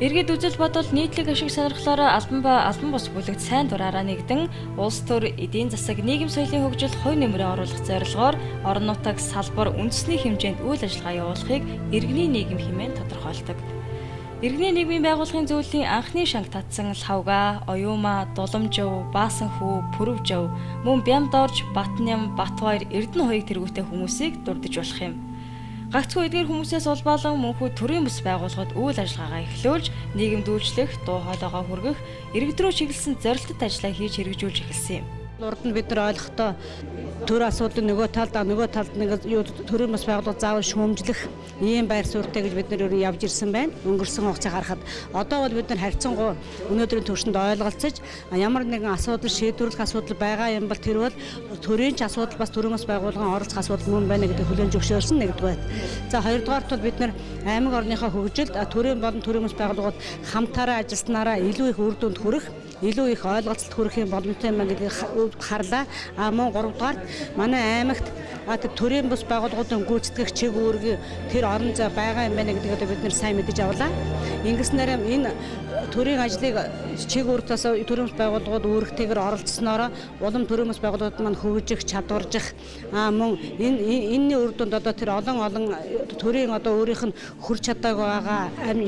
Иргэд үзэл бодол нийтлэг ашиг сонирхлоор албан бус бүлэгт сайн дураараа нэгдэн улс төр эдийн засаг нийгэм соёлын хөгжил хувь нэмрээ оруулах зорилгоор орон нутаг салбар үндэсний хэмжээнд үйл ажиллагаа явуулахыг иргэний нийгэм хэмээн тодорхойлдог. Иргэний нийгмийн байгууллагын зөвлөлийн анхны шанг татсан Лхавга, Оюума, Дуламжив, Баасанхүү, Пүрвжав, мөн Бямдорж, Батням, Батбаяр, Эрдэнэ хоёрыг тэргүүтэй хүмүүсийг дурдж болох юм. Гагцхүү эдгээр хүмүүсээс улбаалan мөнхөд төрийн бус байгууллагад үйл ажиллагаагаа эхлүүлж, нийгэмд үйлчлэх, дуу хоолойгоо хүргэх, иргэд рүү чиглэсэн зорилттой ажиллаа хийж хэрэгжүүлж эхэлсэн юм. Урд нь бид нар ойлгохдоо төр асуудлын нөгөө талд нэг төрийн бас байгууллага заавал шүүмжлэх ийм байр суурьтай гэж бид нар явж ирсэн байна. Өнгөрсөн хугацаа харахад одоо бол бид нар харьцангуй өнөөдрийн түвшинд ойлголцож ямар нэгэн асуудал шийдвэрлэх асуудал байгаа юм бол тэр бол төрийн ч асуудал бас төрийн бас байгууллагын оролцох асуудал мөн байна гэдэг хүлээн зөвшөөрсөн нэгдүгээр. За хоёрдугаарт бол бид нар аймаг орныхоо хөгжилд төрийн болон төрийн бас байгууллагууд хамтаараа ажилласнараа илүү их үр дүнд хүрэх, илүү их ойлголцолд хүрэх юм боломжтой юм гэдэг харлаа. Мөн гуравдугаарт манай аймагт төрийн бус байгууллагуудын гүйцэтгэх чиг үүрэг тэр орон зай байгаа юм байна гэдгийг бид нар сайн мэдэж авлаа. Ингэснээр энэ төрийн ажлыг чиг үүрэгтээс төрийн бус байгууллагууд үүрэгтэйгээр оролцсноор улам төрийн бус байгууллагууд маань хөгжих, чадваржих мөн энэний үр дүнд одоо тэр олон төрийн одоо өөрийнх нь хүрч чадаагүй байгаа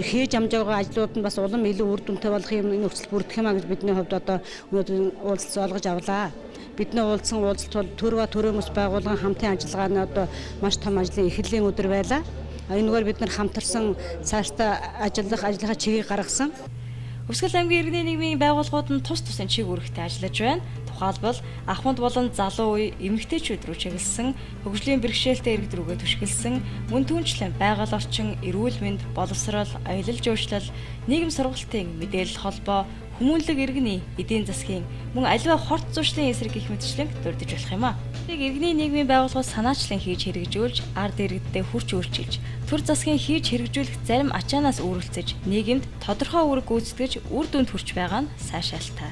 хийж амжаагүй ажлууд нь бас улам илүү үр дүнтэй болох юм энэ нөхцөл бүрдэх юм а гэж бидний хувьд одоо өнөөдрийн уулзалт олгож авлаа. Бидний уулзсан уулзалт бол төрийн бус байгууллагын хамтын ажиллагааны одоо маш том ажлын эхлэлийн өдөр байлаа. Энэгээр бид нар хамтарсан цаашдаа ажлынхаа чигийг гаргасан. Өвсгөл аймгийн иргэний нийгмийн байгууллагууд нь тус тусын чиг үүрэгтэй ажиллаж байна. Тухайлбал ахмад болон залуу үе эмэгтэйчүүд рүү чиглэсэн, хөгжлийн бэрхшээлтэй иргэд рүүгээ түшгэлсэн, мөн түүнчлэн байгаль орчин, эрүүл мэнд, боловсрол, аялал жуулчлал, нийгэм сургалтын мэдээлэл холбоо, хүмүүнлэг иргэний эдийн засгийн мөн аливаа хорт зуршлын эсрэг гэх мэтчлэн дурдж болох юм а. Иргэний нийгмийн байгууллагууд санаачлан хийж хэрэгжүүлж, ард иргэддээ хүрч үйлчилж, төр засгийн хийж хэрэгжүүлэх зарим ачаанаас өөрөлдсөж, нийгэмд тодорхой үүрэг гүйцэтгэж, үр дүнд хүрч байгаа нь сайшаалтай.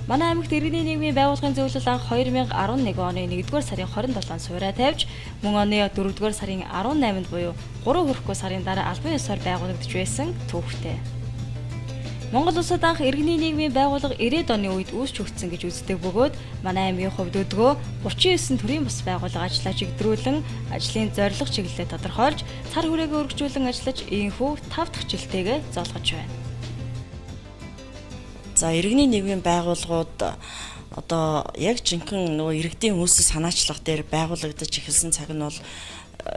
Манай аймагт иргэний нийгмийн байгууллагын зөвлөл анх 2011 оны 1-р сарын 27-нд суурай тавьж, мөн оны 4-р сарын 18-нд буюу 3 хүрэхгүй сарын дараа албан ёсоор байгуулагдж байсан түүхтэй. Монгол улсад анх иргэний нийгмийн байгууллага 90-ад оны үед үүсч өгсөн гэж үздэг бөгөөд манай аймгийн хувьд өдгөө 39 төрийн бус байгууллага ажлаа чигдрүүлэн ажлын зорилго чиглэлээ тодорхойлж цар хүрээгээ өргөжүүлэн ажиллаж ийхүү 5 дахь жилтэйгээ зоолгож байна. За иргэний нийгмийн байгууллагууд одоо яг жинхэнэ нөгөө иргэдийн үүсэл санаачлага дээр байгуулагдаж эхэлсэн цаг нь бол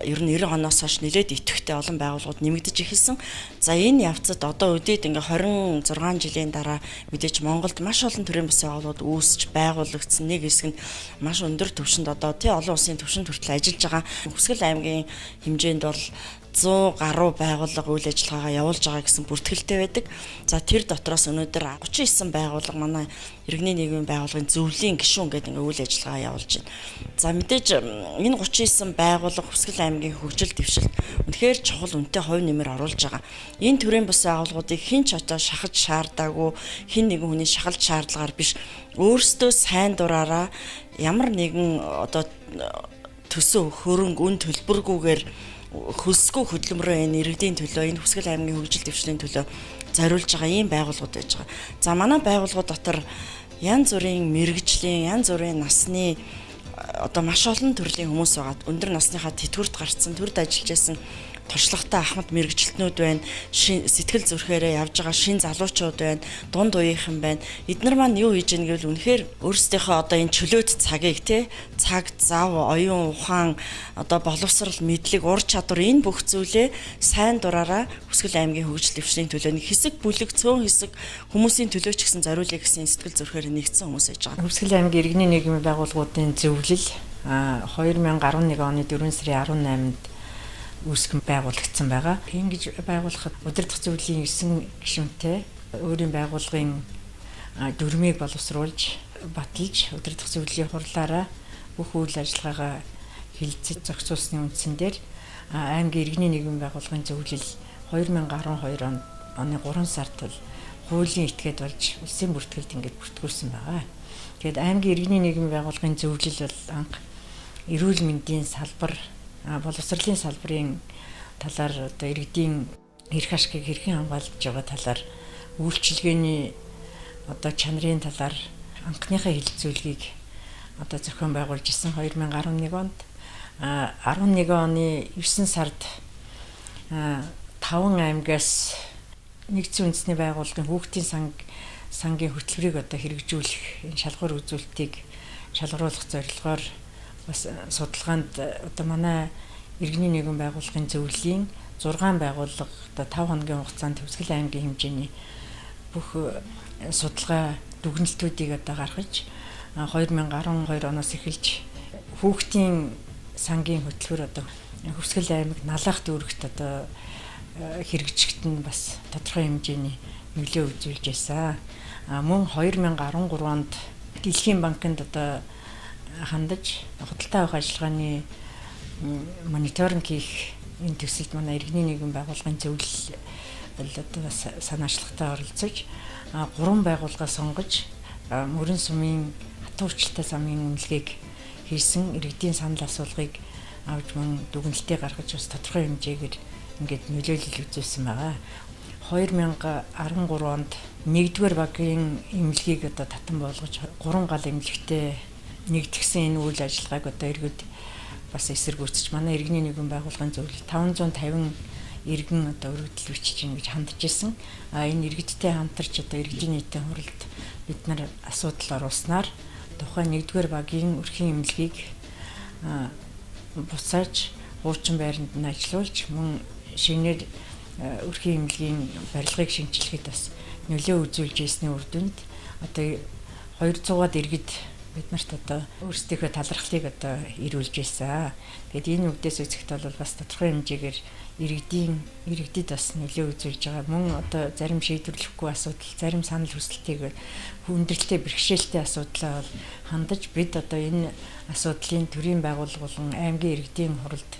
ер нь 90 оноос хойш нэлээд идэвхтэй олон байгууллагууд нэмэгдэж эхэлсэн. За энэ явцад одоо үдээд ингээ 26 жилийн дараа мэдээж Монголд маш олон төрлийн бас байгууллагууд үүсч байгуулагдсан. Нэг хэсэг нь маш өндөр түвшинд одоо олон улсын түвшинд хүртэл ажиллаж байгаа. Өвсгөл аймгийн хэмжээнд бол 100 гаруй байгууллага үйл ажиллагаагаа явуулж байгаа гэсэн бүртгэлтэй байдаг. За тэр дотроос өнөөдөр 39 байгууллага манай иргэний нийгмийн байгууллагын зөвлөлийн гишүүн гэдэг ингээ үйл ажиллагаа явуулж байна. За мэдээж энэ 39 байгууллага Өвсгөл аймгийн хөгжил дэвшилт үнэхээр чухал үнэтэй хувь нэмэр оруулж байгаа. Энэ төрлийн бас байгууллагуудыг хэн ч одоо шахаж шаардаагүй, хэн нэгэн хүний шахалж шаардлагаар биш, өөрсдөө сайн дураараа ямар нэгэн одоо төсөв хөрөнгө үн төлбөргүйгээр хөлсгүй хөдөлмөрөө энэ иргэдийн төлөө, энэ Өвсгөл аймгийн хөгжил дэвшлийн төлөө зориулж байгаа ийм байгууллагууд байж байгаа. За манай байгууллагууд дотор янз бүрийн мэрэгжлийн, янз бүрийн насны одоо маш олон төрлийн хүмүүс байгаа. Өндөр насныхаа тэтгэврт гарцсан, төрд ажиллаж байсан туршлагатай ахмад мэрэгчлэтнүүд байна, сэтгэл зүрхээрээ явж байгаа шин залуучууд байна, дунд үеийнхэн байна. Эднэр маань юу хийж ийн гэвэл үнэхээр өөрсдийнхөө одоо энэ чөлөөт цагийг цаг, зав, оюун ухаан, одоо боловсрал, мэдлэг, ур чадвар энэ бүх зүйлээ сайн дураараа Өвсгөл аймгийн хөгжил дэвшлийн төлөө нэг хэсэг бүлэг, цөөн хэсэг хүмүүсийн төлөө ч гэсэн зориулъя гэсэн сэтгэл зүрхээр нэгдсэн хүмүүс байж байгаа. Өвсгөл аймгийн иргэний нийгмийн байгууллагуудын зөвлөл 2011 оны 4 сарын 18-нд үүсгэн байгуулагдсан байгаа. Ингэж байгуулахад удирдах зөвлөлийн 9 гишүүнтэй өөрийн байгууллагын дүрмийг боловсруулж, баталж, удирдах зөвлөлийн хурлаараа бүх үйл ажиллагаагаа хилцэж зохицуулсны үндсэн дээр аймгийн иргэний нийгмийн байгууллагын зөвлөл 2012 оны 3 сард хуулийн этгээд болж улсын бүртгэлд ингэж бүртгүүлсэн байгаа. Тэгээд аймгийн иргэний нийгмийн байгууллагын зөвлөл бол анх эрүүл мэндийн салбар, боловсролын салбарын талаар одоо иргэдийн эрх ашгийг хэрхэн хамгаалж байгаа талаар үйлчилгээний одоо чанарын талаар анхныхаа хилцүүлгийг одоо зохион байгуулж исэн 2011 онд 11 оны 9 сард 5 аймгаас нэгдсэн үндэсний байгууллагын хүүхдийн сангийн хөтөлбөрийг одоо хэрэгжүүлэх шалгуур үзүүлэлтийг шалгаруулах зорилгоор бас судалгаанд одоо манай иргэний нийгмийн байгууллагын зөвлөлийн 6 байгууллага одоо 5 хоногийн хугацаанд Төвсгөл аймгийн хэмжээний бүх судалгаа дүгнэлтүүдийг одоо гаргаж 2012 оноос эхэлж хүүхдийн сангийн хөтөлбөр одоо Төвсгөл аймаг налах дүүрэгт одоо хэрэгжихт нь бас тодорхой хэмжээний нөлөө үзүүлж байсан. Мөн 2013 онд Дэлхийн банкнд одоо хандаж худалдаа авах ажиллагааны мониторинг хийх энэ төсөлд манай иргэний нийгмийн байгууллагын зөвлөл одоо санаачлагтай оролцож 3 байгууллага сонгож мөрөн сумын хатуу хүчтэй замын үнэлгээг хийсэн иргэдийн санал асуулгыг авч мөн дүгнэлтээ гаргаж бас тодорхой хэмжээгээр ингээд нөлөөлөл үзүүлсэн байгаа. 2013 онд 1-р багийн эмнэлгийг одоо татан болгож 3 гал эмнэлэгтээ нэгтгэсэн энэ үйл ажиллагааг одоо иргэд бас эсэргүүцэж манай иргэний нийгмийн байгууллагын зөвлөл 550 иргэн одоо өргөдөл бичиж ин гэж хандж исэн. Энэ иргэдтэй хамтарч одоо иргэдийн нийтийн хуралд бид нар асуудал оруулснаар тухайн 1-р багийн өрхийн эмнэлгийг буцааж хуучин байранд нь ажилуулж мөн шинээр өрхийн эмнэлгийн барилгыг шинжилгээд бас нөлөө үзүүлж ирсний үр дүнд одоо 200-аад иргэд бид нарт одоо өөрсдийнхөө талархлыг одоо ирүүлж ирсэн. Тэгээд энэ үгдээс үзэхэд бол бас тодорхой хэмжээгээр иргэдэд бас нөлөө үзүүлж байгаа. Мөн одоо зарим шийдвэрлэхгүй асуудал, зарим санал хүсэлтийг хүндрэлтэй бэрхшээлтэй асуудлаа бол хандаж бид одоо энэ асуудлын төрийн байгууллага болон аймгийн иргэдийн хуралд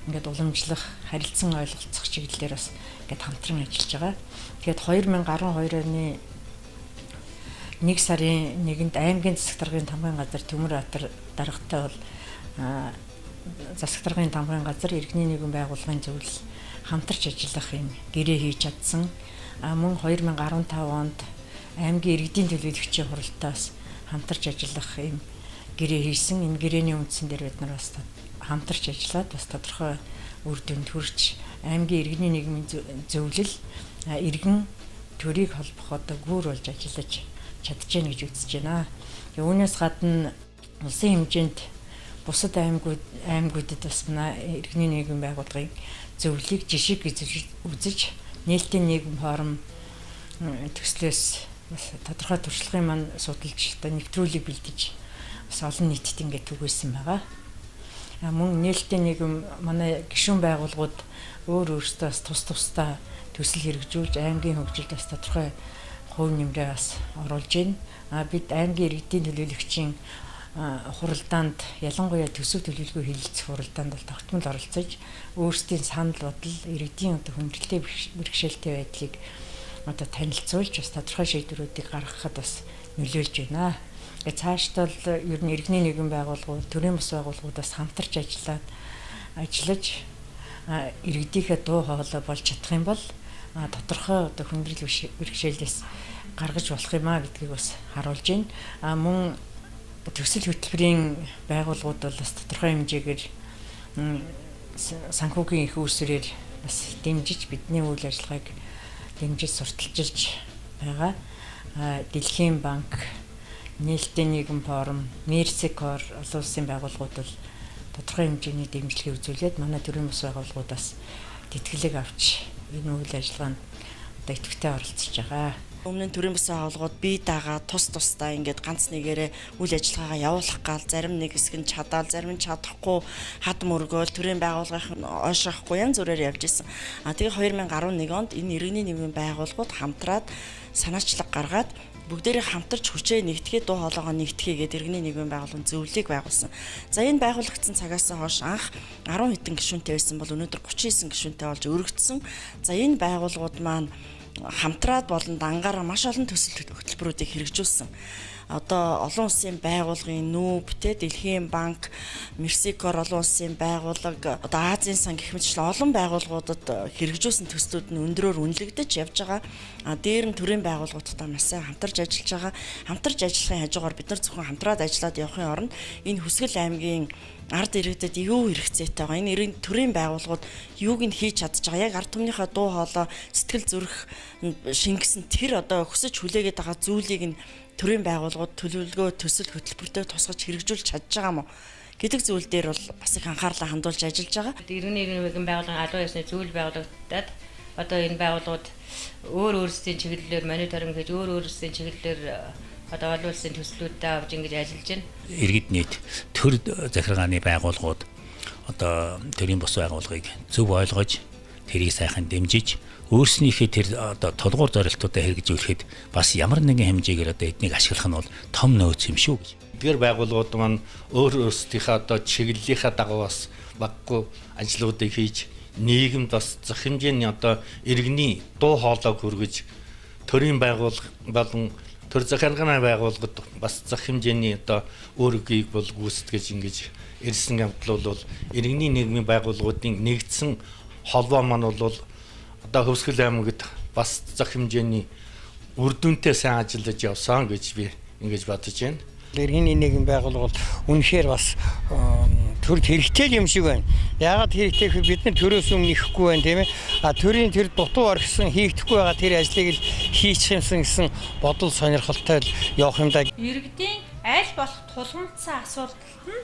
ингээд уламжлах, харилцан ойлголцох чиглэлээр бас ингээд хамтран ажиллаж байгаа. Тэгээд 2012 оны 1 сарын 1-нд аймгийн засаг даргын тамгын газар Төмөр-Атар даргатай бол засаг даргын тамгын газар иргэний нийгмийн байгууллагын зөвлөл хамтарч ажиллах юм гэрээ хийж чадсан. Мөн 2015 онд аймгийн иргэдийн төлөөлөгчийн хуралдаас хамтарч ажиллах юм гэрээ хийсэн. Энэ гэрээний үндсэн дээр бид нар бас хамтарч ажиллаад бас тодорхой үр дүнд хүрч аймгийн иргэний нийгмийн зөвлөл иргэн төрийг холбох одоо гүүр болж ажиллаж чадчихна гэж үзэж байна. Үүнээс гадна улсын хэмжээнд бусад аймагуудад бас манай иргэний нийгмийн байгууллагын зөвлөлийг жишг гэж үзэж нээлтийн нийгэм форум төслөөс бас тодорхой туршлагын маань судалж одоо нэвтрүүлэг бэлдэж бас олон нийтэд ингээд түгээсэн байгаа. Мөн нээлтийн нийгэм манай гишүүн байгууллагууд өөрсдөө бас тусдаа төсөл хэрэгжүүлж аймгийн хөгжилд бас тодорхой хувь нэмрээ бас оруулж байна. Бид аймгийн иргэдийн төлөөлөгчийн хуралдаанд ялангуяа төсөв төлөвлөгөө хэлэлцэх хуралдаанд бол тогтмол оролцож өөрсдийн санал бодол иргэдийн одоо хүндрэлтэй бэрхшээлтэй байдлыг одоо танилцуулж бас тодорхой шийдвэрүүдийг гаргахад бас нөлөөлж байна. Цаашдаа бол ер нь иргэний нийгмийн байгууллагууд, төрийн бас байгууллагуудаас хамтарч ажиллаж иргэдийнхээ дуу хоолой болж чадах юм бол тодорхой одоо хүндрэл бэрхшээлээс гаргаж болох юм а гэдгийг бас харуулж байна. Мөн төсөл хөтөлбөрийн байгууллагууд бол бас тодорхой хэмжээгээр санхүүгийн их үүсвэрээр бас дэмжиж бидний үйл ажиллагааг дэмжиж сурталчилж байгаа. Дэлхийн банк, нээлтийн нийгэм форум, Мерсикор олон улсын байгууллагууд бол тодорхой хэмжээний дэмжлэгийг үзүүлээд манай төрийн бас байгууллагуудаас тэтгэлэг авч энэ үйл ажиллагаанд одоо идэвхтэй оролцож байгаа. Өмнө нь төрийн бас байгууллагууд бие дагаа тусдаа ингээд ганц нэгээрээ үйл ажиллагаагаа явуулах гал зарим нэг хэсэг нь чадаал, зарим нь чадахгүй хад мөргөөл төрийн байгууллагын ойшрахгүй янз бүрээр явж исэн. Тэгээ 2011 онд энэ иргэний нийгмийн байгууллагууд хамтраад санаачлаг гаргаад бүгдээрээ хамтарч хүчээ нэгтгэхэд дуу хоолойгоо нэгтгэгээд иргэний нийгмийн байгууллагын зөвлөлийг байгуулсан. За энэ байгуулагдсан цагаас хойш анх 10 хэдэн гишүүнтэй байсан бол өнөөдөр 39 гишүүнтэй болж өргөгдсөн. За энэ байгууллагууд маань хамтраад болон дангаараа маш олон төсөл хөтөлбөрүүдийг хэрэгжүүлсэн. одоо олон улсын байгууллагын нүүб те Дэлхийн банк, Мерсикор олон улсын байгууллага, одоо Азийн сан гэх мэтчлэн олон байгууллагуудад хэрэгжүүлсэн төслүүд нь өндрөөр үнэлэгдэж явж байгаа. Дээр нь төрийн байгууллагуудтай маш сайн хамтарч ажиллаж байгаа. Хамтарч ажиллахын хажуугаар бид нар зөвхөн хамтраад ажиллаад явахын оронд энэ Хүсгэл аймгийн ард иргэдэд юу хэрэгцээтэй байгаа. Энэ төрийн байгууллагууд юуг нь хийж чадж байгаа. Яг ард түмнийхээ дуу хоолой, сэтгэл зүрх шингэсэн тэр одоо хүсэж хүлээгээд байгаа зүйлийг нь төрийн байгууллагууд төлөвлөгөө, төсөл, хөтөлбөртэй тусгаж хэрэгжүүлж чадж байгаа мó гэдэг зүйл дээр бол бас их анхаарлаа хандуулж ажиллаж байгаа. Иргэний нэгэн байгууллагын албан ёсны зүйл байгуулагдаад одоо энэ байгууллагууд өөрсдийн чиглэлээр мониторинг хийж өөрсдийн чиглэлээр одоо олон улсын төслүүдтэй авч ингэж ажиллаж байна. Иргэд нийт төр захиргааны байгууллагууд одоо төрийн бус байгууллагыг зөв ойлгож тэрийг сайхан дэмжиж өөрснийхээ тэр одоо толгуур зорилтуудаа хэрэгжүүлэхэд бас ямар нэгэн хэмжээгээр одоо эднийг ашиглах нь бол том нөөц юм шүү гэж. Эдгээр байгууллагууд маань өөрсдийнхээ одоо чиглэлийнхаа дагуу бас баггүй ажлуудыг хийж нийгэмд бас зах хэмжээний одоо иргэний дуу хоолойг хүргэж төрийн байгууллага болон төр захиргааны байгууллагад бас зах хэмжээний одоо өөрөгийг бол гүйцэтгэж ингэж ирсэн явдал бол иргэний нийгмийн байгууллагуудын нэгдсэн холбоо маань бол одоо Хөвсгөл аймагт бас зах хэмжээний үр дүнтэй сайн ажиллаж явсан гэж би ингэж бодож байна. Иргэний нийгмийн байгууллага бол үнэхээр бас төрд хэрэгтэй юм шиг байна. Яагаад хэрэгтэй гэхээр бид нар төрөөс өмнө ихэхгүй байна тийм ээ. Төрийн тэр дутуу орхисон хийгдэхгүй байгаа тэр ажлыг л хийчих юмсан гэсэн бодол сонирхолтой явах юм да. Иргэдийн аль болох тулгымдсан асуудалд нь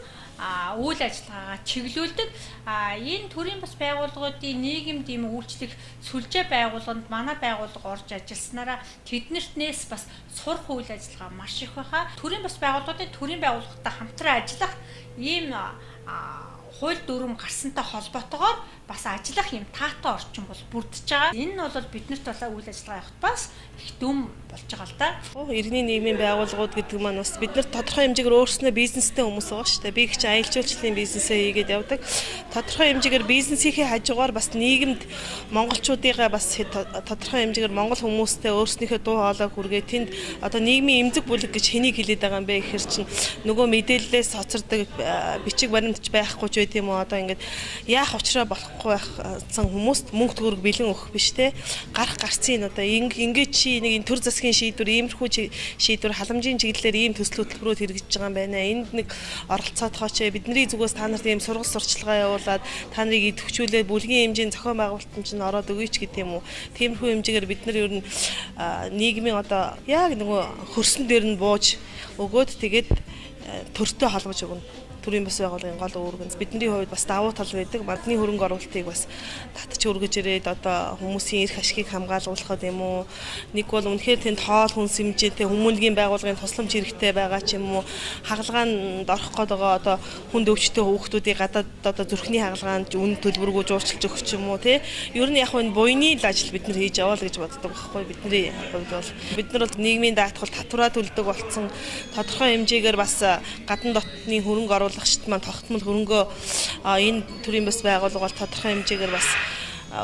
үйл ажиллагаагаа чиглүүлдэг. Энэ төрийн бас байгууллагуудын нийгэмд ийм үйлчлэх сүлжээ байгууллаганд манай байгууллага орж ажилласнараа тэднэртнээс бас сурах үйл ажиллагаа маш их байгаа. Төрийн бас байгууллагуудын төрийн байгууллагатай хамтран ажиллах ийм хууль дүрм гарсантай холбоотойгоор бас ажиллах юм таатай орчин бол бүрдэж байгаа. Энэ нь бол биднэрт болоо үйл ажиллагаа явахд бас их дүм болж байгаа л да. Иргэний нийгмийн байгууллагууд гэдэг маань бас бид нар тодорхой хэмжээгээр өөрснөө бизнестэй хүмүүс байгаа шүү дээ. Би их ч аялал жуулчлалын бизнесээ хийгээд явдаг. Тодорхой хэмжээгээр бизнесийнхээ хажуугаар бас нийгэмд монголчуудыгаа бас тодорхой хэмжээгээр монгол хүмүүстэй өөрснийхөө дуу хоолойг хүргээ тэнд одоо нийгмийн эмзэг бүлэг гэж хэнийг хэлээд байгаа юм бэ гэхэр чинь нөгөө мэдээлэлээс хоцордог бичиг баримтч байхгүй ч байт юм уу одоо ингээд яах учраа болохгүй байсан хүмүүст мөнгө төгрөг бэлэн өгөх биш те гарах гарцын одоо ингээд чи нэг энэ төр засгийн шийдвэр иймэрхүү шийдвэр халамжийн чиглэлээр ийм төсөл хөтөлбөрөөр хэрэгжиж байгаа юм байна. Энд нэг оролцоотойч бидний зүгээс та нарт ийм сургууль сурчлагаа явуулаад та нарыг идэвхжүүлээд бүлгийн хэмжээний зохион байгуулалтанд чинь ороод өгөөч гэдэг юм уу. Тиймэрхүү хэмжээгээр бид нар ер нь нийгмийн одоо яг нөгөө хөрсөн дээр нь бууж өгөөд тэгээд төртөө холбож өгнө. Төрийн бас байгууллагын гол үүрэг. Бидний хувьд бас давуу тал байдаг. Мадны хөрөнгө оруулалтыг бас татж өргөж ирээд одоо хүмүүсийн эрх ашигыг хамгаалуулахад юм уу. Нэг бол үнэхээр тэнд хоол хүнс хэмжээтэй хүмүүнлэгийн байгууллагын тусламж хэрэгтэй байгаа ч юм уу. Хагалгаанд орох гээд байгаа одоо хүнд өвчтөй хүүхдүүдийг гадаад одоо зүрхний хагалгаанд үн төлбөргөө жуулчилж өгөх ч юм уу тий. Ер нь яг энэ буйны л ажил бид нар хийж яваа л гэж боддог байхгүй. Бидний хувьд бол бид нар бол нийгмийн даатгал татвараа төлдөг болсон тодорхой хэмжээгээр бас гадна дотны хөрөнгө шт маань тогтмол хөрөнгөө энэ төрийн бас байгууллага бол тодорхой хэмжээгээр бас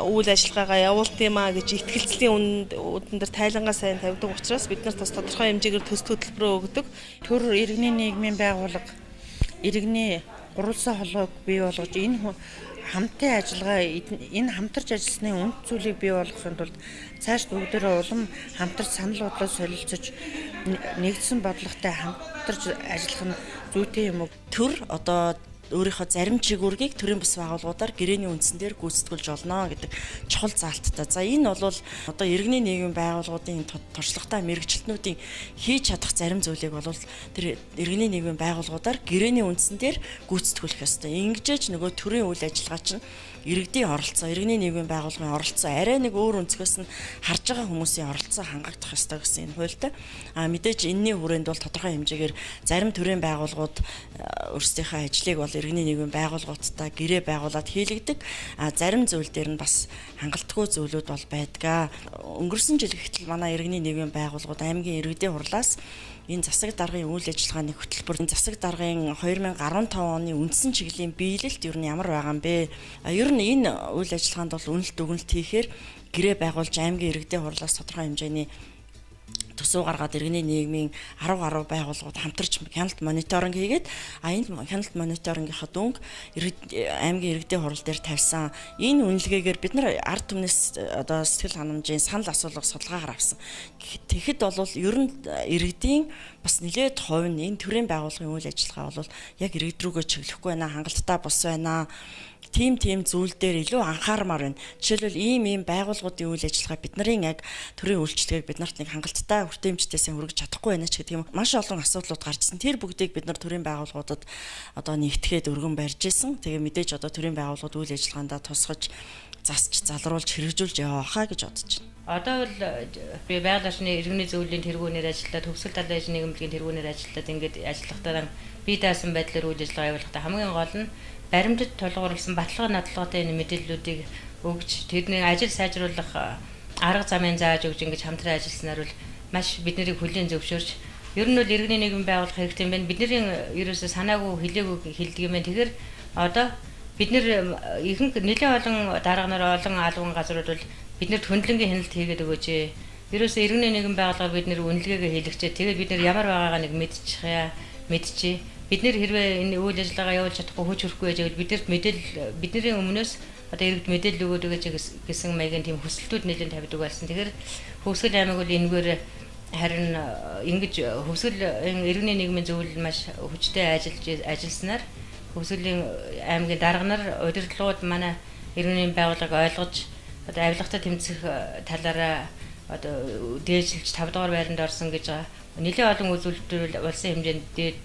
үйл ажиллагаагаа явуулт юм а гэж итгэлцлийн үдэн дээр тайлангаа сайн тавьдаг учраас бид нарт бас тодорхой хэмжээгээр төсөл хөтөлбөрөө өгдөг. Төр иргэний нийгмийн байгууллага иргэний гурвалсан холбоог бий болгож энэ хамтын ажиллагаа энэ хамтарч ажилласны үнд зүйлийг бий болгохын тулд цааш бүгдээрээ улам хамтарч санал бодлоо солилцож нэгдсэн бодлоготой хамтарч ажиллах нь зүйтэй юм уу? Төр одоо өөрийнхөө зарим чигүүргийг төрийн бас байгууллагуудаар гэрээний үндсэн дээр гүйцэтгүүлж олно гэдэг чухал заалттай. За энэ бол одоо иргэний нийгмийн байгууллагуудын туршлагатай мэрэгчлэтнүүдийн хийж чадах зарим зүйлийг бол тэр иргэний нийгмийн байгууллагуудаар гэрээний үндсэн дээр гүйцэтгүүлэх ёстой. Ингэжээж нөгөө төрийн үйл ажиллагаа чинь иргэдийн оролцоо, иргэний нийгмийн байгууллагын оролцоо арай нэг өөр өнцгөөс нь харж байгаа хүмүүсийн оролцоо хангагдах ёстой гэсэн энэ хуультай. Мэдээж энэний хүрээнд бол тодорхой хэмжээгээр зарим төрийн байгууллагууд өөрсдийнхөө ажлыг бол иргэний нийгмийн байгууллагуудтай гэрээ байгуулад хийлэгдэг. Зарим зүйл дээр нь бас хангалтгүй зүйлүүд бол байдаг. Өнгөрсөн жил гэтэл манай иргэний нийгмийн байгууллагууд аймгийн иргэдийн хурлаас энэ засаг даргын үйл ажиллагааны хөтөлбөр засаг даргын 2015 оны үндсэн чиглэлийн биелэлт ер нь ямар байгаа юм бэ? Ер нь энэ үйл ажиллагаанд бол үнэлт дүгнэлт хийхээр гэрээ байгуулж аймгийн иргэдийн хурлаас тодорхой хэмжээний төсөв гаргаад иргэний нийгмийн 10 гаруй байгууллагууд хамтарч хяналт мониторинг хийгээд энэ хяналт мониторингийнхаа дүнг аймгийн иргэдийн хурал дээр тавьсан. Энэ үнэлгээгээр бид нар ард түмнээс одоо сэтгэл ханамжийн санал асуулга судалгаагаар авсан. Тэгэхэд бол ер нь иргэдийн бас нэлээд хувь нь энэ төрлийн байгууллагын үйл ажиллагаа бол яг иргэд рүүгээ чиглэхгүй байна, хангалттай бус байна. Тим зүйл дээр илүү анхаармаар байна. Жишээлбэл ийм байгууллагуудын үйл ажиллагаа бид нарын яг төрийн үйлчлэгийг бид нарт нэг хангалттай хүртээмжтэйсэн хүргэж чадахгүй байна ч гэх юм. Маш олон асуудлууд гарч ирсэн. Тэр бүгдийг бид нар төрийн байгууллагуудад одоо нэгтгэхэд өргөн барьж исэн. Тэгээ мэдээж одоо төрийн байгууллагууд үйл ажиллагаандаа тусгаж засч залруулж хэрэгжүүлж яваа хаа гэж бодож байна. Одоо бол байгаль орчны иргэний зөвлөлийн тэргүүнээр ажиллаад төгсгөл талын ажлын нийгэмлэгийн тэргүүнээр ажиллаад ингээд ажиллахдаа бие даасан байдлаар үйл ажиллагаа явуулахдаа хамгийн гол нь баримтад тулгуурласан баталгаа нотлоготой энэ мэдээллүүдийг өгч тэрний ажил сайжруулах арга замын зааж өгж ингэж хамтран ажилласнаар бол маш биднийг хүлээн зөвшөөрч ер нь бол иргэний нийгэм байгуулах хэрэгтэй юм байна. Бидний ерөөсөө санаагүй хэлээгүй хэлдэг юм байна. Тэгэхээр одоо бид нэр ихэнх нэлээд олон дарга нар олон албан газрууд бол биднэрт хөндлөнгийн хяналт хийгээд өгөөч. Ерөөсөө иргэний нийгэм байгууллагаар бид нэр үнэлгээгээ хийлгэчээ. Тэгээд бид нэр ямар байгаагаа нэг мэдчихье. Бид нэр хэрвээ энэ үйл ажиллагаа явуулж чадахгүй хүч хөрөхгүй байж байвал биднэрт мэдээлэл бидний өмнөөс одоо иргэд мэдээлэл өгөөд өгөөч гэсэн маягийн тийм хүсэлтүүд нэлээд тавьдаг байсан. Тэгэхээр Хөвсгөл аймаг бол энэгээр харин ингэж Хөвсгөл иргэний нийгмийн зөвлөл маш хүчтэй ажилласнаар Хөвсгөлийн аймгийн дарга нар удирдлагууд манай иргэний байгууллагыг ойлгож одоо авилгатай тэмцэх талаараа одоо дээжилж 5 дугаар байранд орсон гэж нэлээд олон үзүүлэлтүүд улсын хэмжээнд дээд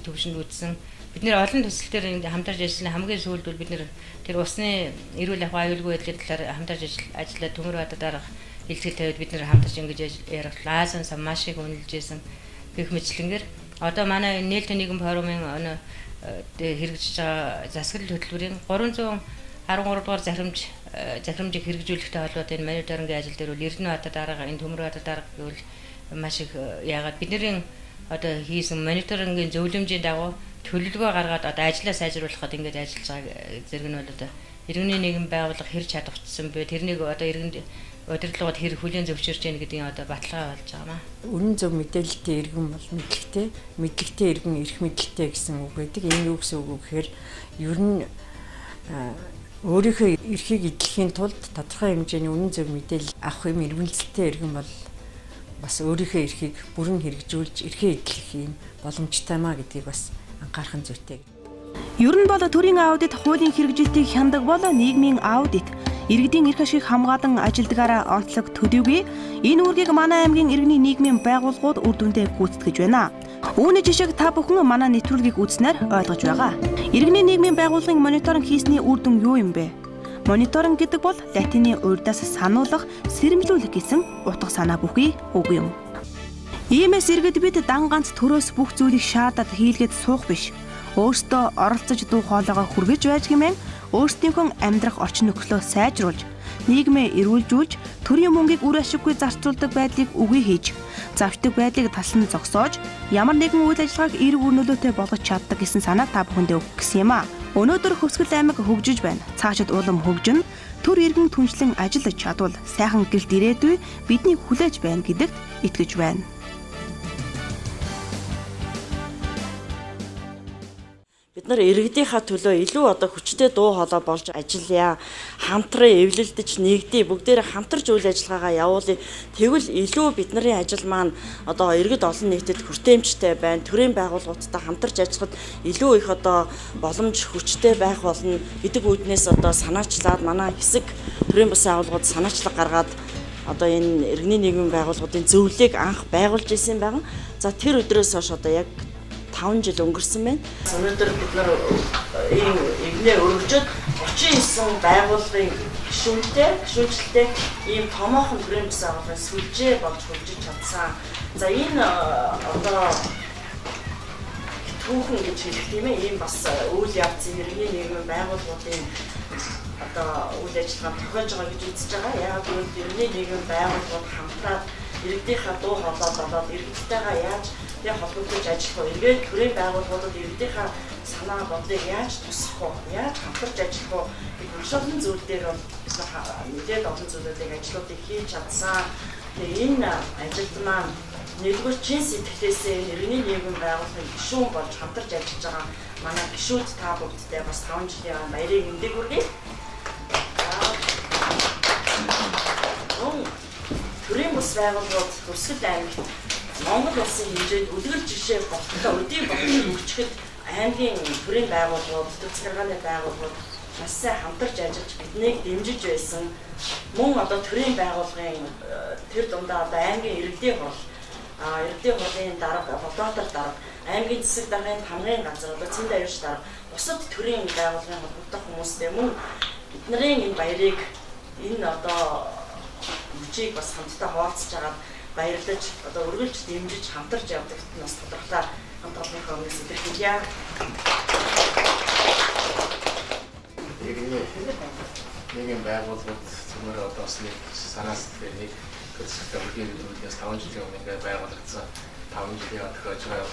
төвшөнд үүссэн. Бид нэр олон төсөлтөөр хамтарч ажиллана. Хамгийн сүүлд бол бид нэр тэр усны эрүүл ахуй аюулгүй байдлын талаар хамтарч ажиллаад Төмөр Баатар дарга илтгэл тавьад бид нэр хамтарч ингэж ярилцлаа. Аасан маш их үнэлжсэн гэх мэтлэнгээр одоо манай нээлттэй нийгэм форумын хэрэгжиж байгаа засаглал хөтөлбөрийн 313 дугаар захирамжийг хэрэгжүүлэхтэй холбоотой энэ мониторингийн ажил дээр бол Эрдэнэ Баатар дарга, энэ Төмөр Баатар дарга гэвэл маш их яагаад бидний одоо хийсэн мониторингийн зөвлөмжийн дагуу төлөвлөгөө гаргаад одоо ажлаа сайжруулахад ингэж ажиллаж байгаа зэрэг нь бол одоо иргэний нийгэм байгууллага хэрч чадварчсан бэ? Тэрнийг одоо иргэнд удирдлагууд хэр хүлээн зөвшөөрч яах гэдгийг одоо баталгаа болж байгаа маа. Үнэн зөв мэдээлэлтэй иргэн бол мэдлэгтэй иргэн эрх мэдэлтэй гэсэн үг байдаг. Энэ юу гэсэн үг вэ гэхээр ер нь өөрийнхөө эрхийг эдлэхийн тулд тодорхой хэмжээний үнэн зөв мэдээлэл авах юм иргэнэлттэй иргэн бол бас өөрийнхөө эрхийг бүрэн хэрэгжүүлж эрхээ эдлэх юм боломжтой маа гэдгийг бас анхаарах нь зүйтэй. Ер нь бол төрийн аудит хуулийн хэрэгжилтийг хяндаг бол нийгмийн аудит иргэдийн эрх ашиг хамгаалан ажилдгаараа онцлог төдийгүй энэ үүргийг манай аймгийн иргэний нийгмийн байгууллагууд үр дүндээ гүйцэтгэж байна. Үүний жишээг та бүхэн манай нэвтрүүлгийг үзснээр ойлгож байгаа. Иргэний нийгмийн байгууллагын мониторинг хийсний үр дүн юу юм бэ? Мониторинг гэдэг бол латины урьдаас сануулгах, сэрэмжлүүлэх гэсэн утга санаа бүхий үг юм. Иймээс иргэд бид дан ганц төрөөс бүх зүйлийг шаардаад хийлгээд суух биш. Өөрсдөө оролцож дуу хоолойгоо хүргэж байж гэмээр өөрсдийнхөө амьдрах орчин нөхцөлөө сайжруулж, нийгмээ эрүүлжүүлж, төрийн мөнгийг үр ашиггүй зарцуулдаг байдлыг үгүй хийж, завшдаг байдлыг талсан зогсоож, ямар нэгэн үйл ажиллагааг эерэг үр нөлөөтэй болгож чаддаг гэсэн санааг та бүхэндээ өгөх гэсэн юм аа. Өнөөдөр Хөвсгөл аймаг хөгжиж байна. Цаашид улам хөгжинө. Төр иргэн түншлэн ажиллаж чадвал сайхан гэрэлт ирээдүй бидний хүлээж байна гэдэгт итгэж байна. Бид нар иргэдийнхаа төлөө илүү одоо хүчтэй дуу хоолой болж ажиллая. Хамтран эвлэлдэж нэгдээ бүгдээр хамтарч үйл ажиллагаагаа явуулъя. Тэгвэл илүү бидний ажил маань одоо иргэд олон нийтэд хүртээмжтэй байна. Төрийн байгууллагуудтай хамтарч ажиллахад илүү их одоо боломж хүчтэй байх болно гэдэг үүднээс одоо санаачлаад манай хэсэг төрийн бус байгууллагууд санаачлаг гаргаад одоо энэ иргэний нийгмийн байгууллагуудын зөвлөлийг анх байгуулж исэн байгаа. За тэр өдрөөс хойш одоо яг 5 жил өнгөрсөн байна. Өнөөдөр бид нар ийм эвнээ өргөжөд 39 байгууллагын гишүүнчлэлтэй ийм томоохон төрийн бус байгууллагын сүлжээ болж хөгжиж чадсан. За энэ одоо түүхэн гэж хэлэх тийм ээ, ийм бас үйл явц иргэний нийгмийн байгууллагуудын одоо үйл ажиллагаа тохиолж байгаа гэж үзэж байгаа. Яг гэвэл иргэний нийгмийн байгууллагууд хамтраад иргэдийнхаа дуу хоолой болоод иргэдтэйгээ яаж тэг холбогдож ажиллах вэ? Ингээд төрийн байгууллагуудад иргэдийнхаа санаа бодлыг яаж тусах вэ? Яаж хамтарч ажиллах вэ? Маш олон зүйл дээр бол нэлээд олон зүйлүүдийг ажлуудыг хийж чадсан. Тэгээ энэ ажилд маань нэгдүгээр чин сэтгэлээсээ иргэний нийгэм байгуулахыг гишүүн болж хамтарч ажиллаж байгаа манай гишүүд та бүгдтэй бас 5 жилийн баярыг мэдээг хүргэе. Төрийн бус байгууллагууд Төгсгөл аймагт Монгол улсын хэмжээнд үлгэр жишээ болтолоо өдий болтол өгчөд аймгийн төрийн байгууллагууд, төв захиргааны байгууллагууд маш сайн хамтарч ажиллаж биднийг дэмжиж байсан. Мөн одоо төрийн байгууллагын тэр дундаа одоо аймгийн иргэдийн хурал, иргэдийн хурлын дарга, бодоотор дарга, аймгийн засаг даргын хамгийн газар одоо Цэнд аюулч дарга, бусад төрийн байгууллагын холбогдох хүмүүстэй мөн бидний энэ баярыг энэ одоо мөчийг бас хамтдаа хуваалцаж байгаад баярлаж одоо үргэлж дэмжиж хамтарч явдагт нь бас тодорхой хамт олонныхоо өмнөөс илэрхийлье. Нэгэн байгууллагууд зөвхөн одоо бас нэг санаа сэтгэл нэг төсөлтэй үргэлж үүднээс 5 жилийн өмнө ингээд байгуулагдсан 5 жилийн тохиолж байгаа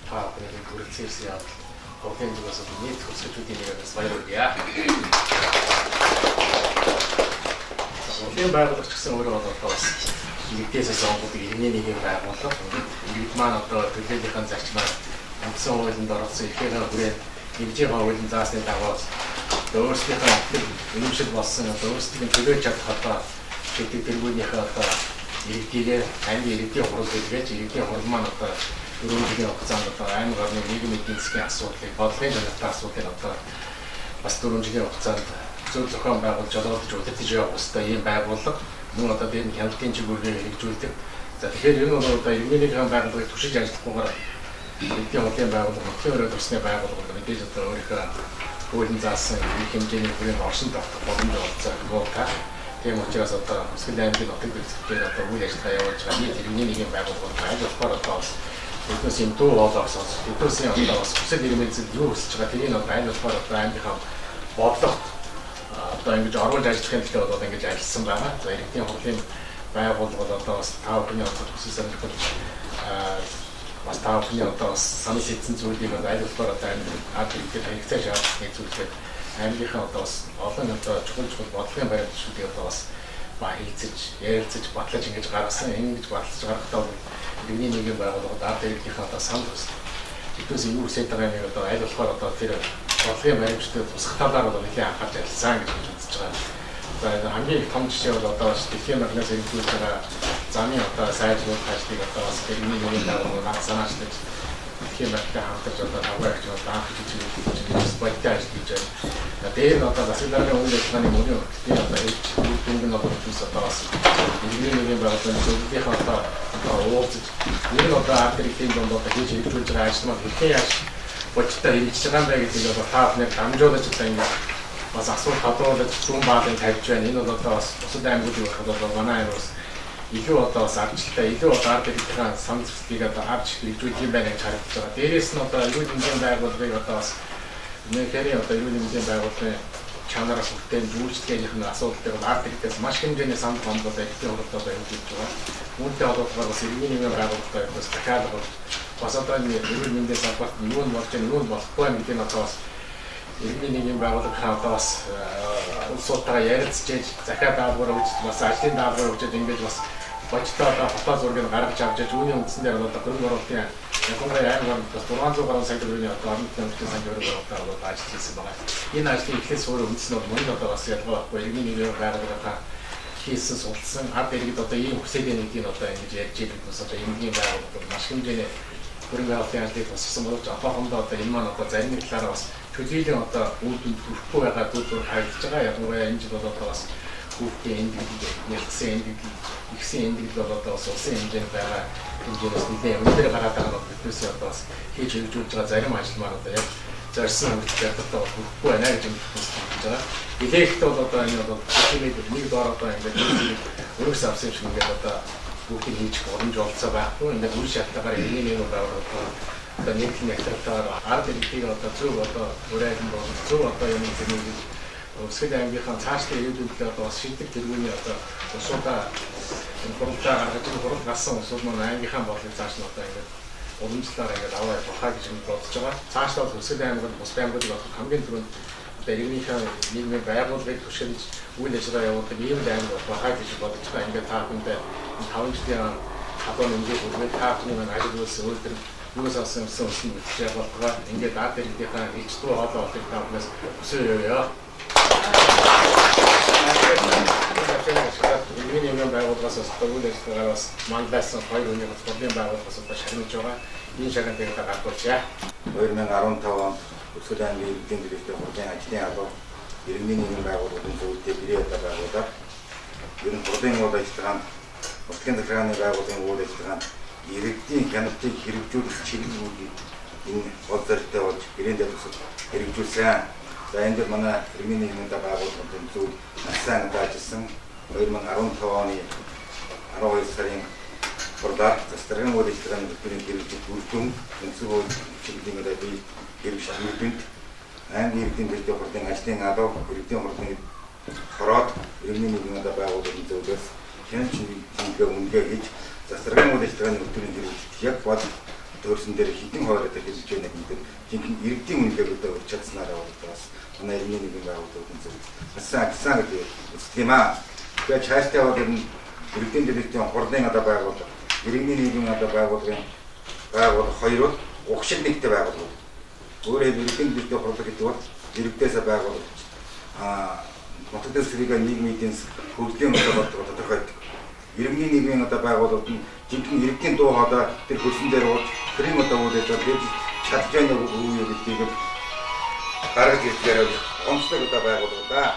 та бүхний хүрэлцээрсэн явдал хогтын зүгээс нийт хөсөлтүүдийн нэгээс баярлалаа. Ийм байгууллагч гэсэн өөрөө одоо бас нэгдээсээс онгод иргэний нэгэн байгууллага ингээд маань одоо төлөөллийн зарчмаар онгоцон хуулинд оролцсон эрхээ хүрээнд нэмжийн хуулийн заасны дагуу өөрсдийнхөө үнэмшил болсон одоо өөрсдийн төлөөж чадах одоо гэдэг тэргүүнийхээ одоо иргэдийгээ аймгийн иргэдийн хурал гэдгээж иргэдийн хурал маань одоо 4 жилийн хугацаанд одоо аймаг орны нийгмийн эдийн засгийн асуудлыг бодлогын жанртай асуудлыг одоо бас 4 жилийн хугацаанд зөв зохион байгуулж жолоодож удирдах явах ёстой ийм байгууллага мөн одоо дээр нь хяналтын чиглэлээр хэрэгжүүлдэг. За тэгэхээр энэ бол одоо иргэнийхэн байгууллагыг түшиж ажиллахгүйгээр эдийн хурлын байгууллага, нутгийн өрөө төрсний байгууллага мэдээж одоо өөрийнхөө хуулийн заасан их хэмжээний хүрээнд оршин тогтох боломж олгоцоо. Тийм учраас одоо Төгсгөл аймгийн нутаг дэвсгэрээр одоо үйл ажиллагаа явуулж байгаа нийт иргэний нэгэн байгууллага ажиллахаар одоо эднээс юм дуу хоолойгоос эднээс одоо бас хүсэл эрмэлзэл юу хүсэж байгаа тэрийг одоо ажиллахаар одоо аймгийнхаа бодлого одоо ингэж оруулж ажиллахын төлөө одоо ингэж ажилласан байна. За иргэдийн хурлын байгууллага одоо бас тав хүний одоо хүсэл сонирхол бас тав хүний одоо бас санал нийцсэн зүйлийг одоо айлуулбаар одоо ард иргэдэд хэрэгцээж авахны зүйлгээд аймгийнхаа одоо бас олон одоо чухал бодлогын баримтчдыг одоо бас хэлцэж, ярилцаж, батлаж ингэж гаргасан. Ингэж батлаж гаргахдаа иргэний нэгэн байгууллагад ард иргэдийнхээ одоо санал хүсэл эдгээс юу хүсэж байгаа нэг одоо айлуулбаар одоо тэр бодлогын баримтчдад тусах талаар бол нэлээд анхаарч ажилласан гэж үзэж байгаа. За хамгийн их том жишээ бол одоо дэлхийн банкнаас хэрэгжүүлж байгаа замын одоо сайжруулах ажлыг одоо бас иргэний нэгэн байгууллага санаачлаж дэлхийн банктай хамтарч одоо тавгаарч одоо анх хийж бодтой ажил хийж байна. Дээр нь одоо засаг даргын үйл ажиллагааны мөрийн өртөлтийн одоо дөнгөж нь одоо хүмүүс одоо бас иргэний нэгэн байгууллагын зөвлөлтийн одоо уулзаж нэг одоо ард иргэдийн дунд одоо хийж хэрэгжүүлж байгаа ажил маань хэрхэн яаж бодтой хэрэгжиж байгаа юм бэ гэдгийг одоо та бүхэн дамжуулж одоо ингэ бас асуулт тодруулж зүүн баалын тавьж байна. Энэ бол одоо бас бусад аймагуудын байхад бол манай аймагаас илүү одоо бас арчилтай илүү одоо ард иргэдийн сан зөвлөлтийг одоо авч хэрэгжүүлж юм байна гэж харагдаж байгаа. Дээрээс нь одоо эрүүл мэндийн байгууллагыг одоо бас нэгэн одоо эрүүл мэндийн байгууллагын чанараас бүтээн үйлчлэгээнийх нь асуудал дээр ард иргэдээс маш хэмжээний сан фонд одоо эрхтэн хурлд одоо хэрэгжүүлж байгаа. Үүнтэй холбоотойгоор бас иргэний нэгэн байгууллагатай бас дахиад бас одоо энэ эрүүл мэндийн салбарт юу нь болж байгаа юу нь болохгүй гэдэг нь одоо бас иргэний нэгэн байгууллагын одоо бас улсуудтайгаа ярилцж захиа даалгавар өгч бас ажлын даалгавар өгч ингэж бас бодтой одоо фото зургийг гаргаж авч үүний үндсэн дээр одоо хөрөнгө оруулалтын ялангуяа аймаг бас 600 гаруй сая төгрөгийн одоо орон нутгийн санхүү хөрөнгө оруулалтаар ажил хийсэн байгаа. Энэ ажлын эхлээс өөр үндсэн нь мөн одоо бас ялгаагүй иргэний нэгэн байгууллагын хийсэн судалсан ард иргэд одоо ийм хүсэлтэй нэгдийг одоо ингэж ярьж байгаа хүмүүс одоо энгийн байгууллага маш хэмжээний хөрөнгө оруулалтын ажлыг босгосон боловч одоохондоо одоо энэ маань одоо зарим нэг талаараа бас төлөвлөлийн одоо үйлдвэрлэл хүрэхгүй байгаа зүйлүүд харагдаж байгаа. Ялангуяа энэ жил бол одоо бас хүүхдийн эндэгдэл, нэлсэн эндэгдэл, ихсэн эндэгдэл бол одоо бас улсын хэмжээнд байгаа хэмжээс нэлээд өндөр гараад байгаа нь биднээс одоо бас хийж хэрэгжүүлж байгаа зарим ажил маань одоо яг зорьсон үйлдвэрлэлд одоо хүрэхгүй байна гэж хэлж байгаа. Билээхтэй бол одоо энэ бол нэг доор одоо ингээд өргөс авсан юм шиг ингээд одоо бүгд хийж боломж олцоо байхгүй. Ингээд үр шалтгаанаар энийг нэг байгуулах одоо нийтлэн ягталтаар ард иргэдийг одоо зөв одоо урайлан бол зөв одоо юм зэрэг Төгсгөл аймгийнхаа цаашдын ирээдүйд одоо бас шийдвэр тэргүүний одоо усуудаа энэ хуралдаа гаргаж хурал гарсан усууд маань аймгийнхаа бодлыг цааш нь одоо ингээд уламжлалаар ингээд аваа явахаа гэж бодож байгаа. Цаашдаа Төгсгөл аймагт бус аймагуудыг одоо хамгийн түрүүнд одоо иргэнийхээ нийгмийн байгууллагыг түшиглэж үйл ажиллагаа явуулдаг ийм аймаг байхаа гэж бодож байгаа. Ингээд та бүхэндээ 5 жилийн халуун нэмжээ бүргээд та бүхний маань ажил үйлс өөртөө юус авсан өссөн бүтэж байгаа. Ингээд даад иргэдийнхаа илчдүү хоолой олыг та бүхнээс өсөё. Иргэний нэгэн байгууллагаас төвлөрсөн ажиллагаараас мандалсан 2 хүний бодлын байгууллагаас шагнаж байгаа. Энэ шагнад дээр гаргуулжээ. 2015 онд Өсгөл аймгийн иргэдийн дэргэдээ хурлын ажлын алба иргэний нэгэн байгууллагын зөвлөлтөд ирээд байгуулаад ер нь хурлын үйл ажиллагаанд Нутгийн захиргааны байгууллагын үйл ажиллагаанд иргэдийн хяналтыг хэрэгжүүлэх чиглэлүүдийг энэ гол зорилттой болж ирээдүйд хэрэгжүүлсэн. За энэ дээр манай иргэний нэгэн байгууллагын зөвлөлт сайн ажилласан 2015 оны 12 сарын Хурдаар застрын үйл ажиллагааны төлөвийн хэрэгжих үйлдвэр өнцөг үйл чиглэлээр бий хэрэгжих үйлдвэнд аймгийн иргэдийн дэргэдээ хурлын ажлын алба иргэдийн хурлын хороод иргэний нэгэн байгууллагын зөвлөөс хянч чиглэлээ үнгээ хийж застрын үйл ажиллагааны төлөвийн хэрэгжих яг бол төрсөн дээр хэдэн хооронд хэрэгжиж байна гэдэг жинхэнэ иргэдийн үнэлгээгээр өгч чадсанараа бас манай иргэний нэгэн байгууллагын зөвлөлт сайн гэдэг үсдэг юм аа. Тэгээд цаашдаа бол иргэдийн дэргэдийн хурлын байгууллага иргэний нэгэн байгууллагын хоёроо угшил нэгтэй байгууллага. Өөрөөр хэлбэл иргэдийн дэргэдийн хурлаг гэдэг бол иргэдээс байгууллага. Нутаг дэвсгэрийн нийгмийн эдийн засгийн хөгжлийн бодлого тодорхойлдог. Иргэний нэгэн байгууллагад нь жинхэнэ иргэдийн дуу хоолой тэр хөлсөн дээр ууж тэрийн үйл ажиллагаа чадж байгаа үе гэдгийг гаргаж ирэхээр онцлог байгууллага да.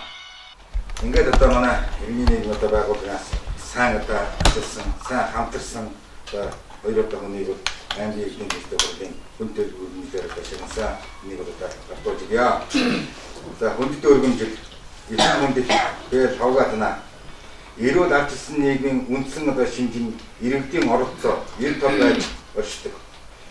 Ингээд манай иргэний нэгэн байгууллагаас сайн ажилласан, сайн хамтарсан хоёр хүний бол аймгийн иргэдийн дэргэдээ хурлын хүндэт үйлдвэрээр башаасан нэг гартуулж өгье. За хүндэт өргөмжил эцэг хүндэт бэл хавгаатна. Эрүүл арчилсан нийгмийн үндсэн шинжин иргэдийн оролцоо 90% байж оршдог.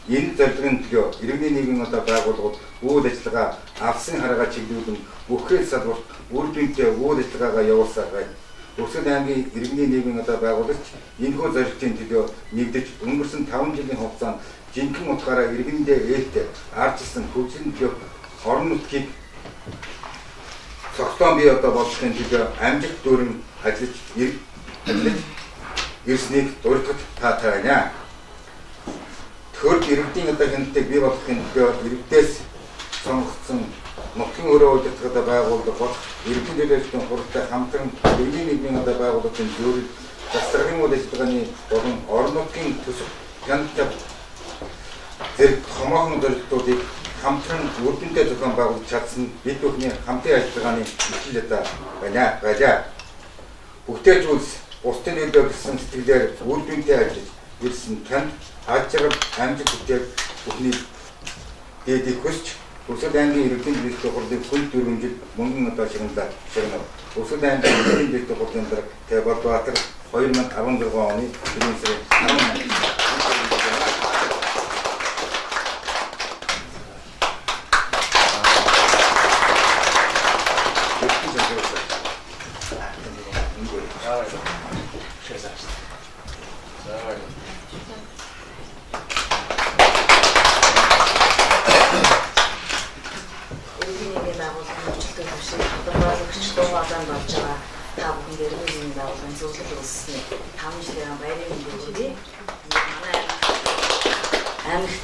Энэ зорилгын төлөө иргэний нэгэн байгууллагууд үйл ажиллагаа авсан хараагаа чиглүүлэн бүхэл салбарт үр дүнтэй үйл ажиллагаагаа явуулсаар байна. Өсгөл аймгийн иргэний нэгэн байгуулагч энэхүү зорилтын төлөө нэгдэж өнгөрсөн 5 жилийн хугацаанд жинхэнэ утгаараа иргэндээ ээлтэй арчилсан хөгжлийн төлөө орон нутгийг цогцлон бий болохын төлөө амжилт дүүрэн ажиллаж ирснийг дурдгад таатай байна. Төр иргэдийн хяналтыг бий болгохын төлөө иргэдээс сонгогдсон нутгийн өрөө үйлдвэрлэдэг байгууллага бол иргэдийн дэргэдийн хурлтай хамтран иргэний нэгэн байгууллагын зөвлөлд застрын үйл ажиллагааны болон орон нутгийн төсөв хяналт зэрэг томоохон зорилтуудыг хамтран үр дүнтэй зохион байгуулж чадсан бид бүхний хамтын ажиллагааны эхлэл байна. Бүгдээ зүйлс бусдын нөлөө гэсэн сэтгэлээр үр дүнтэй ажиллаж ирсэн танд хаажрал амжилт хүлээх бүхний дээдийг хүсч Өсгөл аймгийн иргэдийн дэргэдийн хурлын хүн дүрмжил мөнгөн шагналаа шагнав. Өсгөл аймгийн иргэдийн дэргэдийн хурлын дарга Тэболбаатар 2016 оны 1 сарын 18-нд аймагт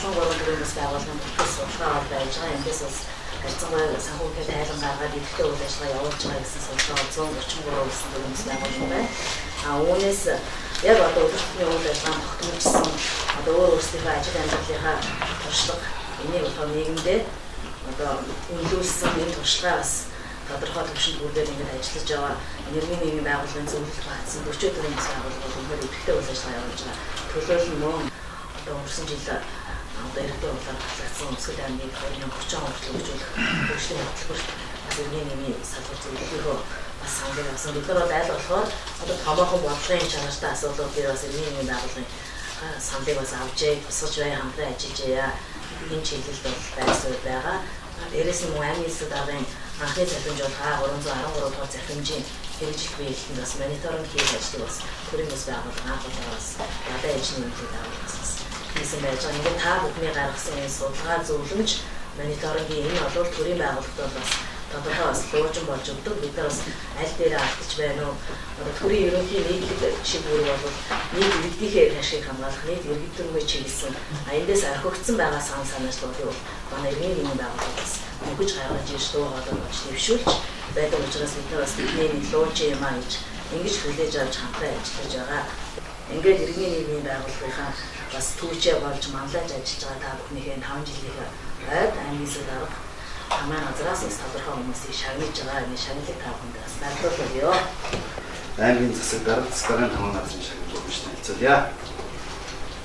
173 төрлийн бас байгууллагын бүтэц судалгаа байж байгаа. Эндээс бас харьцангуй санхүүгээр тайлан гаргаад идэвхтэй үйл ажиллагаа явуулж байгаа гэсэн судалгаа 133 гэсэн төрлийн байгууллага байна. Үүнээс яг одоо өдөртний үйл ажиллагаа тогтмолжсон одоо өөр өөрсдийнхөө ажил амьдралынхаа туршлага энийг болохоор нийгэмдээ одоо үнэлүүлсэн энэ туршлагаа бас тодорхой төвшөнд бүрдээд ингээд ажиллаж байгаа иргэний нэгэн байгууллагын зөвлөлд багтсан 40 төрлийн байгууллага өнөөдөр идэвхтэй үйл ажиллагаа явуулж байгаа. Төлөөлөл мөн одоо өнгөрсөн жил одоо иргэдийн улаан батлагдсан Өсгөл аймгийн 2030 он хүртэл хөгжүүлэх хөгжлийн хөтөлбөрт иргэний нэгний салбар зөвлөлийнхөө бас санал авсан. Бид нар бол аль болохоор одоо томоохон бодлогын чанартай асуудлууд дээр бас иргэний нэгэн байгууллагын саналыг бас авчээ, тусгаж бай хамтран ажиллаж яа. Энэ чиглэлд бол байсаар байгаа. Дээрээс нь аймгийн эсрэг даргын анхны захимж бол 313 дугаар захимжийн хэрэгжих биелэлтэнд бас мониторинг хийж ажлыг бас төрийн бас байгууллага анхаараас ядаа эжний үнэлгээ авах хийсэн байж байгаа. Ингээд та бүхний гаргасан энэ судалгаа зөвлөмж мониторингийн энэ бол төрийн байгууллагад бас тодорхой бас дуужин болж өгдөг. Бид нар бас аль дээр алдаж байна уу? Одоо төрийн ерөнхий нийтлэг шиг бүр бол нийт иргэдийнхээ ашиг хамгаалах, нийт иргэд төрмөө чиглэсэн эндээс орхигдсон байгаа санаачлалыг манай иргэний нэгэн байгууллагаас өгж гаргаж ирж дуу хоолой болж нэвшүүлж байдаг учраас бид нар бас бидний лууч юм аа гэж ингэж хүлээж авч хамтран ажиллаж байгаа. Ингээд иргэний нийгмийн байгууллагынхаа бас түүчээ болж манлайж ажиллаж байгаа та бүхнийхээ 5 жилийн ойд ангилал дарга хамаа газраас тодорхой хүмүүсийг шагнаж байгаа. Энэ шагналыг та бүхэнд бас найдварлуулъя. Аймгийн засаг дарга засгийн хамаа газрын шагналыг хэлцүүлье.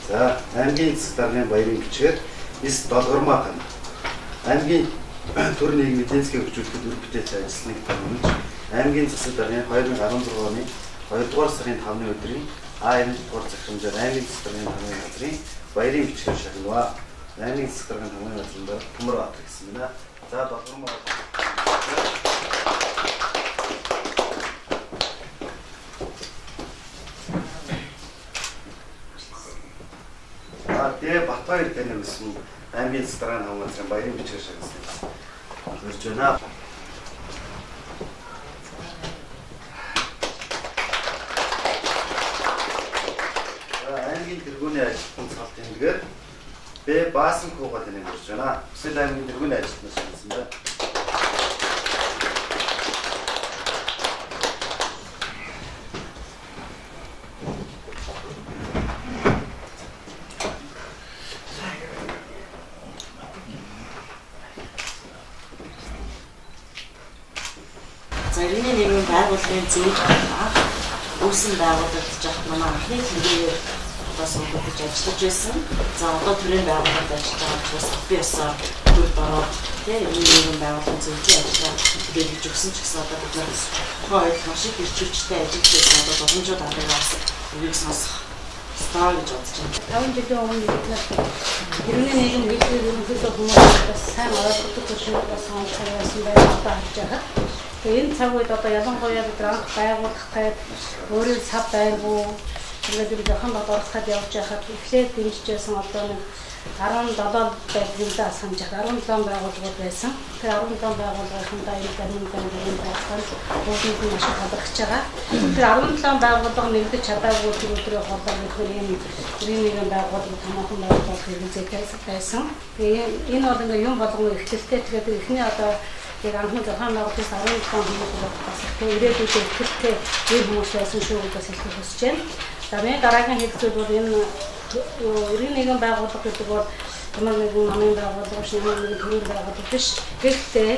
За, аймгийн засаг даргын баярын бичгээр 9 долгормоо гана. Аймгийн төр нийгмийн эдийн засгийн хөгжүүлэлтэд үр бүтээлч ажилласныг томилж, аймгийн засаг даргын 2016 оны 2 дугаар сарын 5-ны өдрийн А90 дугаар захирамжаар аймгийн засаг даргын хамаа газрын баярын бичгээр шагналаа. Аймгийн засаг даргын хамаа газрын дарга Төмөр Баатар гэсэн байна. За, долгормоо. Тэгээ Батбаяр таны гэсэн аймгийн засаг даргын хамаа газрын баярын бичгээр шагналсан. Урьж байна. Аймгийн тэргүүний ажилтны цалт тэмдгээр Б Баасан Куга таны урьж байна. Бүсэл аймгийн тэргүүний ажилтнаас шагналсан байна. Иргэний нийгмийн байгууллагын зөв үүсэн байгуулагдаж байгаа манай анхны тэмдгээр бас өгдөж ажиллаж байсан. За одоо төрийн байгууллагад ажиллаж байгаа учраас би ясаа төр дороод иргэний нийгмийн байгууллагын зөвлөлийн ажиллагаа хэрэгжиж өгсөн ч гэсэн одоо бид нар хоёулаа шиг ирчүүчтэй ажиллаж байсан одоо боломжууд аваад үгийг сонсох стаа гэж бодож байна. 5 жилийн өмнө бид нар иргэний нийгэм хэлбэр ерөнхийдөө хүмүүс бас сайн ойлгодог шиг бас сонсож байсан байх харж байгаа. Тэгээ энэ цаг үед одоо ялангуяа бид анх байгуулах гээд өөрийн сав байгуу тэгээд бид зохион байгуулахад явж байхад эхлээд дэмжижсэн одоо нэг 17 байдлын даа санаж 17 байгууллагууд байсан. Тэр 17 байгууллагынхаа энэ дамжуулалтын байгууллагын бүгд нь маш их хадгалж байгаа. Тэр 17 байгууллага нэгдэж чадаагүй тэр өдрийн хоолой гэхээр ийм нэгэн байгууллага томоохон байгууллага хэрэгжүүлж байсан. Тэгээ энэ бол ингээ юм болгоно ихтэй тэгээд эхний одоо яг анхны зохион байгуулалтаас 17 хүмүүс бас их ирээдүйд ихтэй ийм хүмүүс байсан шүү гэж хэлэх хүсэж байна. За මේ дараагийн хэлцүүд бол энэ иргэний нийгмийн байгууллага гэдэг бол ямар нэгэн намын байгууллага биш, ямар нэгэн төрийн байгууллага биш. Гэхдээ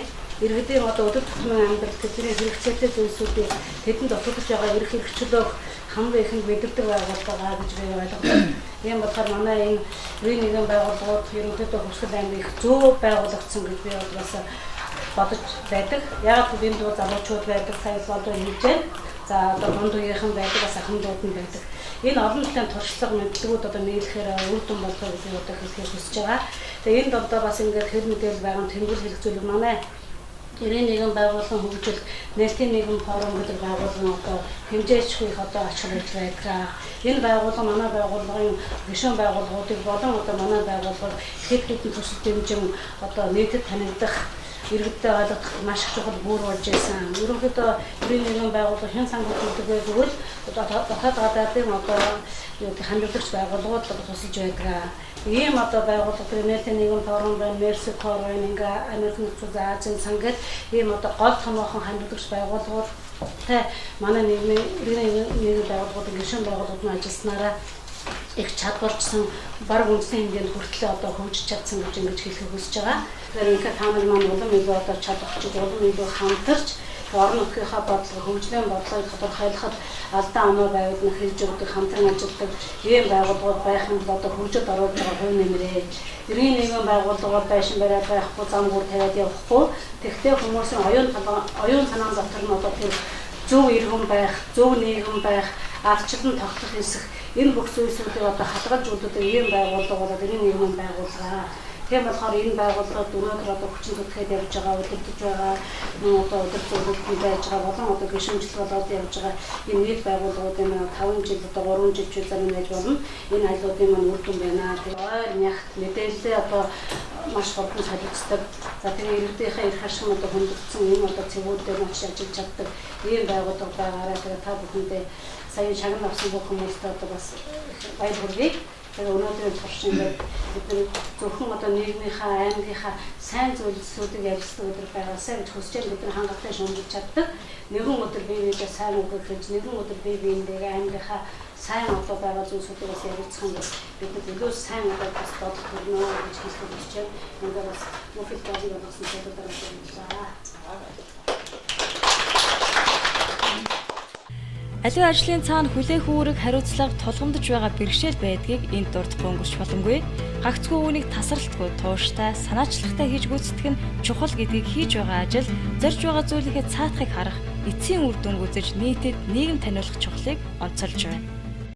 иргэдийн одоо өдөр тутмын амьдрал тэдний хэрэгцээтэй зүйлсүүдийг тэдэнд тусалж байгаа эрх хэрэгчлөө хамгийн ихэнд мэдэрдэг байгууллага гэж би ойлгодог. Ийм болохоор манай энэ иргэний нийгмийн байгууллагууд ерөнхийдөө хөвсгөл аймгийн их зөв байгуулагдсан гэж би бас бодож байдаг. Яг л энд бол залуучууд байдаг, саяс болоо хийж байна. За одоо дунд үеийнхэн байдаг, бас ахмадууд нь байдаг. Энэ олон талын туршлага мэдлэгүүд одоо нийлэхээр үр дүн болов гэж би одоо хэлхийг хүсэж байгаа. Тэгээ энд одоо бас ингээд хэл мэдээлэл байгаа тэмдэглэл хэрэгцүүлэг манай иргэний нийгмийн байгууллагын хөгжил нийтийн нийгэм форум гэдэг байгууллагын одоо хэмжээчгүй их одоо ач холбогдол байдаг. Энэ байгууллага манай байгууллагын гишүүн байгууллагуудыг болон одоо манай байгууллага хэд хэдэн төсөл дэмжин одоо нийтэд танигдах иргэдтэй ойлгох маш их чухал бүр болж байсан. Ерөнхийдөө иргэний нийгмийн байгууллага хэн санхүүжилдэг вэ гэвэл дотоод гадаадын одоо хандлагч байгууллагууд тусалж байдаг. Ийм одоо байгууллага нийтийн нийгэм форум байна, Мерси форум, ингээ Америк нэгдсэн Азийн сан гэдэг ийм одоо гол томоохон хандлагч байгууллагуудтай манай иргэний нийгмийн байгууллагуудын гишүүн байгууллагууд ажилласнараа их чадварчсан баг үндэсний хэмжээнд хүртэл одоо хөгжиж чадсан гэж ингэж хэлэх хүсэж байгаа. Тэгэхээр ингээд та нар маань улам илүү одоо чадах ч улам илүү хамтарч орон нутгийнхаа бодлого, хөгжлийн бодлогыг тодорхойлоход алдаа оноо байвал хэлж өгдөг, хамтран ажилладаг ийм байгууллагууд байх юм бол одоо хөгжид оруулж байгаа хувь нэмрээ. Иргэний нийгмийн байгууллагууд байшин бариад байхгүй, зам бүр тавиад явахгүй. Тэгвэл хүмүүсийн оюун санаан дотор нь одоо тэр зөв иргэн байх, зөв нийгэм байх, ардчлан тогтох хэсэг энэ бүх зүйлсүүдийг одоо хадгалж өгдөг ийм байгууллага бол иргэний нийгмийн байгууллага. Тийм болохоор энэ байгууллагад өнөөдөр одоо хүчин зүтгэхэд явж байгаа, удирдах байгаа, одоо удирдах байж байгаа болон одоо гишүүнчлэг болоод явж байгаа энэ нийт байгууллагуудын 5 жил одоо 3 жил ч зарим байж болно. Энэ ажлуудын маань үр дүн байна. Тэгээ ойр нягт мэдээлэлээ одоо маш хурдан солилцдог. За тэгээ иргэдийнхээ эрх ашигнуудыг хөндөгдсөн юм одоо цэгүүдээр очиж ажиллаж чаддаг ийм байгууллага байгаараа тэгээ та бүхэндээ сая шагнал авсан бүх хүмүүст одоо бас баяр хүргэе. Тэгээ өнөөдрийн туршид ингээд бидний зөвхөн одоо нийгмийнхаа аймгийнхаа сайн зүйлсүүдийг ярилцдаг өдөр байгаасаа гэж хүсэж бид нар хангалттай шүүмжиж чаддаг. Нэгэн өдөр бие биедээ сайн үгээр хэлж, нэгэн өдөр бие биендээ аймгийнхаа сайн одоо байгаа зүйлсүүдийг бас ярилцах юм бол бид нар илүү сайн одоо бас бодох төрнөө гэж хэлж байна. Ингээд бас мөфил тоогийг болсон зүйлүүд байгаа. Аливаа ажлын цаана хүлээх үүрэг хариуцлага тулгамдж байгаа бэрхшээл байдгийг энд дурдахгүй өнгөрч боломгүй. Гагцгүй үүнийг тасралтгүй, тууштай, санаачлагтай хийж гүйцэтгэх нь чухал гэдгийг хийж байгаа ажил, зорж байгаа зүйлийнхээ цаатахыг харах, эцсийн үр дүнг үзэж нийтэд нийгэм таниулах чухлыг онцолж байна.